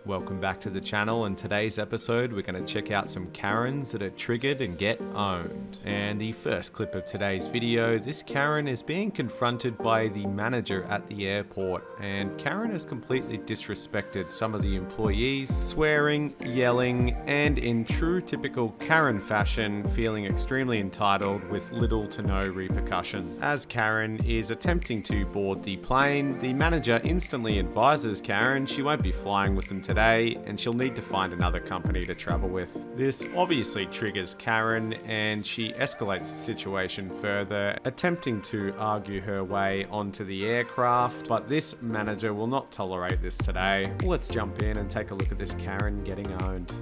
Welcome back to the channel. In today's episode we're going to check out some Karens that are triggered and get owned. And the first clip of today's video, this Karen is being confronted by the manager at the airport, and Karen has completely disrespected some of the employees, swearing, yelling, and in true typical Karen fashion, feeling extremely entitled with little to no repercussions. As Karen is attempting to board the plane, the manager instantly advises Karen she won't be flying with them today and she'll need to find another company to travel with. This obviously triggers Karen and she escalates the situation further, attempting to argue her way onto the aircraft, but this manager will not tolerate this today. Let's jump in and take a look at this Karen getting owned.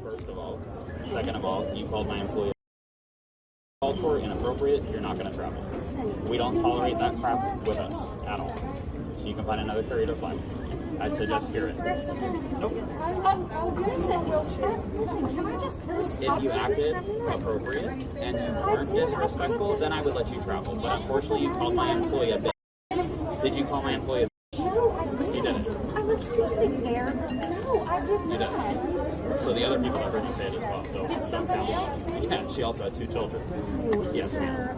First of all. Second of all, you called my employee called for inappropriate, you're not going to travel. We don't tolerate that crap with us at all. So you can find another carrier to fly. I'd suggest hear it. Nope. If you acted appropriate and you weren't disrespectful, then I would let you travel. But unfortunately, you called my employee a bitch. Did you call my employee a bitch? You didn't. I was sleeping there. No, I did not. You didn't. So the other people have heard you say it as well. So Did somebody else? Yeah, she also had 2 children. Yes, ma'am.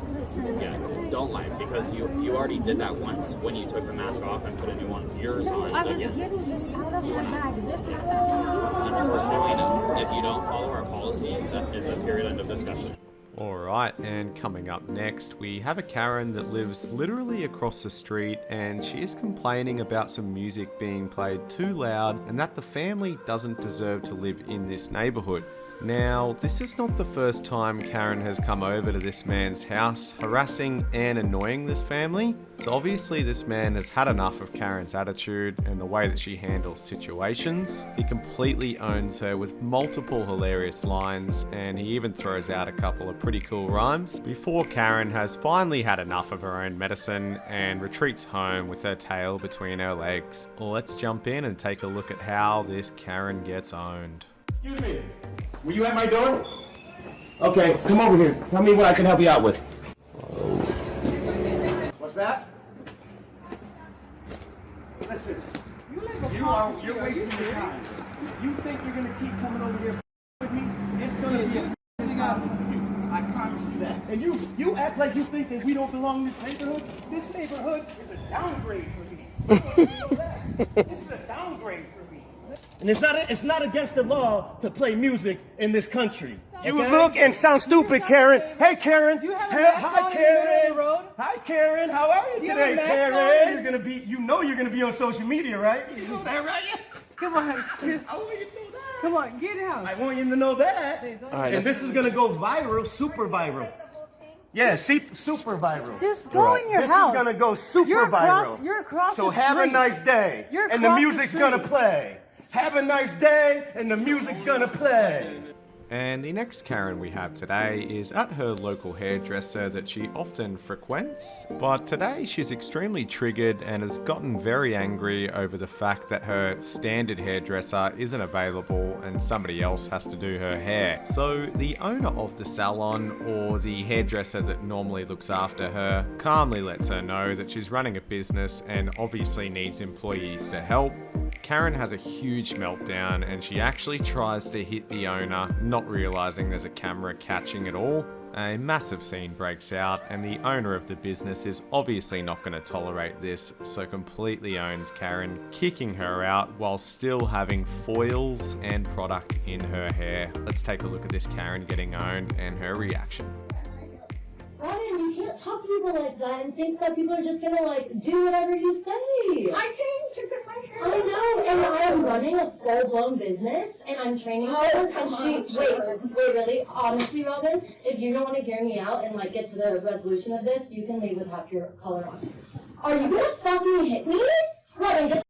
Yeah, don't lie, because you already did that once when you took the mask off and put a new one of yours on. I was getting this out of my bag. This happened. Unfortunately, if you don't follow our policy, it's a period end of discussion. Alright, and coming up next, we have a Karen that lives literally across the street, and she is complaining about some music being played too loud and that the family doesn't deserve to live in this neighborhood. Now, this is not the first time Karen has come over to this man's house, harassing and annoying this family. So obviously this man has had enough of Karen's attitude and the way that she handles situations. He completely owns her with multiple hilarious lines, and he even throws out a couple of pretty cool rhymes before Karen has finally had enough of her own medicine and retreats home with her tail between her legs. Let's jump in and take a look at how this Karen gets owned. Excuse me. Were you at my door? Okay, come over here. Tell me what I can help you out with. What's that? Listen, you're wasting your time. You think you're gonna keep coming over here with me? It's gonna be a problem for you. I promise you that. And you act like you think that we don't belong in this neighborhood. This neighborhood is a downgrade for me. You know that? This is a downgrade for me. And it's not against the law to play music in this country. Okay? You look and sound stupid, Karen. Hey, Karen. Hi, Karen. Hi, Karen. How are you today, Karen? You're gonna be. You know you're gonna be on social media, right? Is that right? Come on. I want you to know that. Come on, get out. I want you to know that. All right, and this is gonna go viral, super viral. Yeah, super viral. Just go in your this house. This is gonna go super viral. You're across so the street. have a nice day. And the music's gonna play. Have a nice day, and the music's gonna play. And the next Karen we have today is at her local hairdresser that she often frequents, but today she's extremely triggered and has gotten very angry over the fact that her standard hairdresser isn't available and somebody else has to do her hair. So the owner of the salon, or the hairdresser that normally looks after her, calmly lets her know that she's running a business and obviously needs employees to help. Karen has a huge meltdown and she actually tries to hit the owner, not realizing there's a camera catching it all. A massive scene breaks out and the owner of the business is obviously not going to tolerate this, so completely owns Karen, kicking her out while still having foils and product in her hair. Let's take a look at this Karen getting owned and her reaction. Ryan, you can't talk to people like that and think that people are just gonna do whatever you say. I came to get my hair. I know, and I am running a full-blown business, and I'm training someone, and wait, really? Honestly, Robin, if you don't want to hear me out and get to the resolution of this, you can leave with half your color on. Are you gonna fucking hit me? Robin, get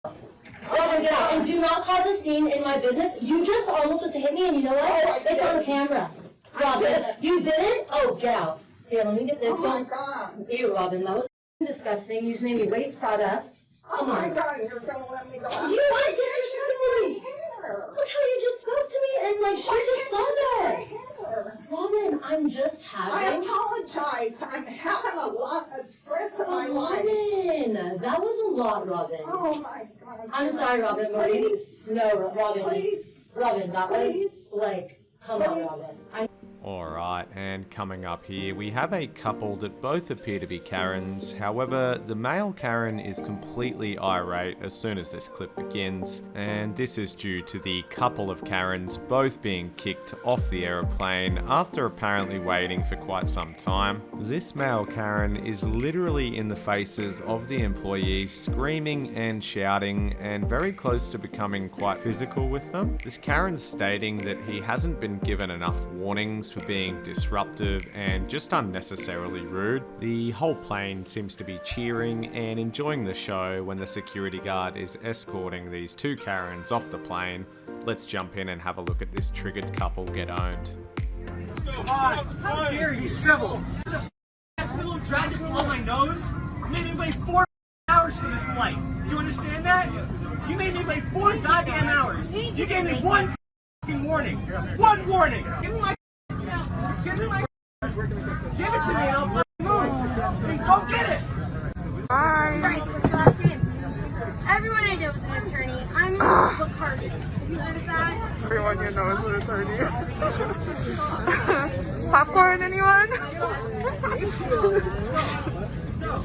Robin, get out, and do not cause a scene in my business. You just almost went to hit me, and you know what? It's on camera. Robin, you didn't? Oh, get out. Here, let me get this one. Oh my God. Ew, Robin, that was disgusting. You just made me waste product. Oh my God, you're gonna let me go out. You want to get her shooting me? Look how you just spoke to me and she just saw that. Robin, I'm just I apologize. I'm having a lot of stress in my life. Robin, that was a lot, Robin. Oh my God. I'm sorry, Robin. Please. No, Robin. Please. Robin, that way. Please. Like, come on, Robin. Alright, and coming up here, we have a couple that both appear to be Karens. However, the male Karen is completely irate as soon as this clip begins, and this is due to the couple of Karens both being kicked off the aeroplane after apparently waiting for quite some time. This male Karen is literally in the faces of the employees, screaming and shouting, and very close to becoming quite physical with them. This Karen's stating that he hasn't been given enough warnings for being disruptive and just unnecessarily rude. The whole plane seems to be cheering and enjoying the show when the security guard is escorting these two Karens off the plane. Let's jump in and have a look at this triggered couple get owned. How dare you shrivel? That pillow dragged it below my nose. You made me wait 4 hours for this flight. Do you understand that? You made me wait 4 goddamn hours. You gave me one warning. One warning. Give me my. Give me my. Give it to me. I'll move. Then go get it. Right, what's your last name? Everyone I know is an attorney. I'm Bacardi. Have you heard of that? Everyone you know is an attorney. Popcorn, anyone?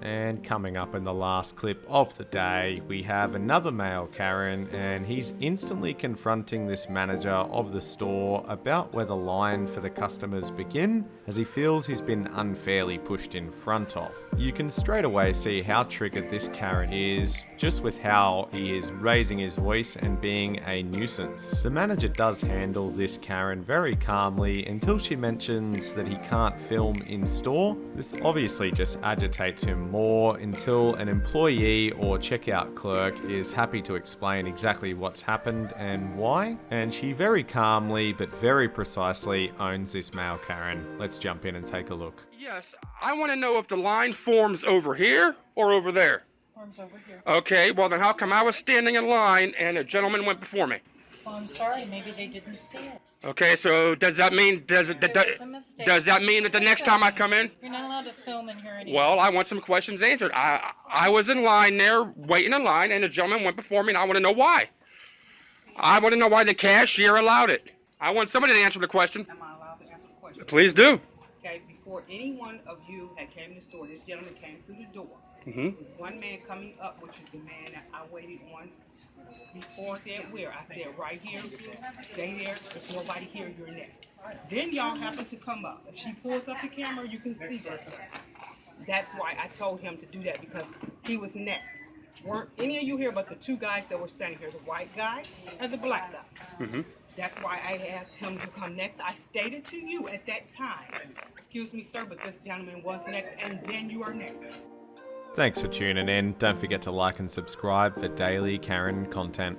And coming up in the last clip of the day, we have another male Karen, and he's instantly confronting this manager of the store about where the line for the customers begin, as he feels he's been unfairly pushed in front of. You can straight away see how triggered this Karen is, just with how he is raising his voice and being a nuisance. The manager does handle this Karen very calmly until she mentions that he can't film in store. This obviously just agitates him more until an employee or checkout clerk is happy to explain exactly what's happened and why, and she very calmly but very precisely owns this male Karen. Let's jump in and take a look. Yes, I want to know if the line forms over here or over there. Forms over here. Okay, well then how come I was standing in line and a gentleman went before me? Well, I'm sorry, maybe they didn't see it. Okay, so does that mean does a mistake. that mean that the next time I come in? You're not allowed to film in here anymore. Well, I want some questions answered. I was in line there, waiting in line, and a gentleman went before me, and I want to know why. I want to know why the cashier allowed it. I want somebody to answer the question. Am I allowed to answer the question? Please do. Okay, before any one of you had came to the store, this gentleman came through the door. Mm-hmm. There was one man coming up, which is the man that I waited on before said where. I said right here, stay there, there's nobody here, you're next. Then y'all happen to come up. If she pulls up the camera, you can see that. That's why I told him to do that, because he was next. Weren't any of you here but the two guys that were standing here, the white guy and the black guy. Mm-hmm. That's why I asked him to come next. I stated to you at that time, excuse me, sir, but this gentleman was next, and then you are next. Thanks for tuning in. Don't forget to like and subscribe for daily Karen content.